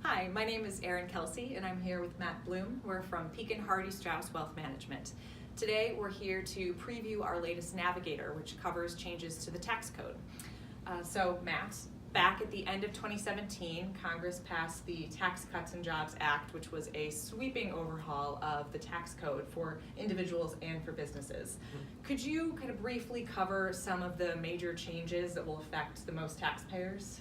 Hi, my name is Erin Kelsey, and I'm here with Matt Bloom. We're from Pekin Hardy Strauss Wealth Management. Today, we're here to preview our latest Navigator, which covers changes to the tax code. So, Matt, back at the end of 2017, Congress passed the Tax Cuts and Jobs Act, which was a sweeping overhaul of the tax code for individuals and for businesses. Could you kind of briefly cover some of the major changes that will affect the most taxpayers?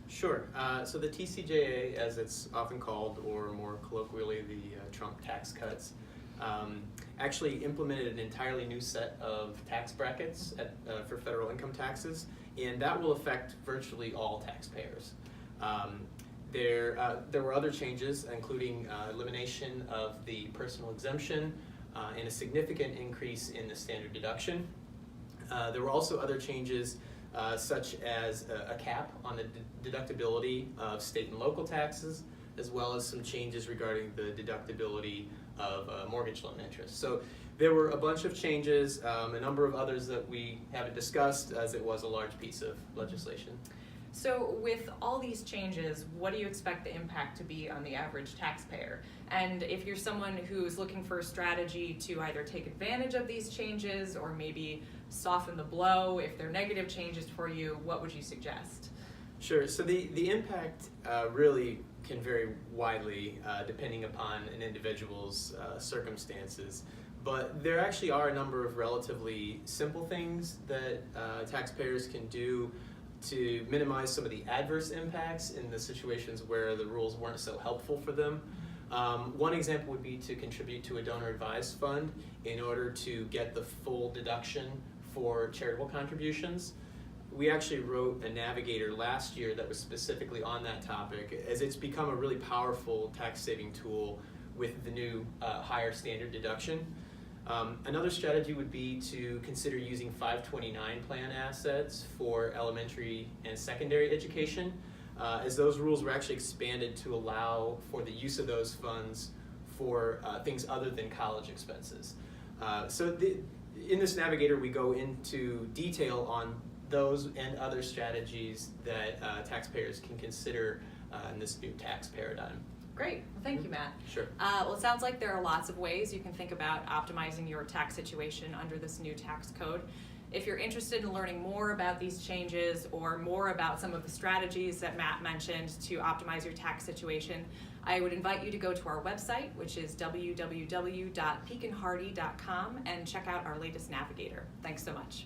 Sure. So the TCJA, as it's often called, or more colloquially, the Trump tax cuts, actually implemented an entirely new set of tax brackets for federal income taxes, and that will affect virtually all taxpayers. There were other changes, including elimination of the personal exemption and a significant increase in the standard deduction. There were also other changes such as a cap on the deductibility of state and local taxes, as well as some changes regarding the deductibility of mortgage loan interest. So there were a bunch of changes, a number of others that we haven't discussed, as it was a large piece of legislation. So with all these changes, what do you expect the impact to be on the average taxpayer? And if you're someone who's looking for a strategy to either take advantage of these changes or maybe soften the blow, if they're negative changes for you, what would you suggest? Sure. So the impact really can vary widely depending upon an individual's circumstances. But there actually are a number of relatively simple things that taxpayers can do to minimize some of the adverse impacts in the situations where the rules weren't so helpful for them. One example would be to contribute to a donor-advised fund in order to get the full deduction for charitable contributions. We actually wrote a Navigator last year that was specifically on that topic, as it's become a really powerful tax-saving tool with the new higher standard deduction. Another strategy would be to consider using 529 plan assets for elementary and secondary education, as those rules were actually expanded to allow for the use of those funds for things other than college expenses. In this Navigator, we go into detail on those and other strategies that taxpayers can consider in this new tax paradigm. Great. Well, thank you, Matt. Sure. Well, it sounds like there are lots of ways you can think about optimizing your tax situation under this new tax code. If you're interested in learning more about these changes or more about some of the strategies that Matt mentioned to optimize your tax situation, I would invite you to go to our website, which is www.pekinhardy.com, and check out our latest Navigator. Thanks so much.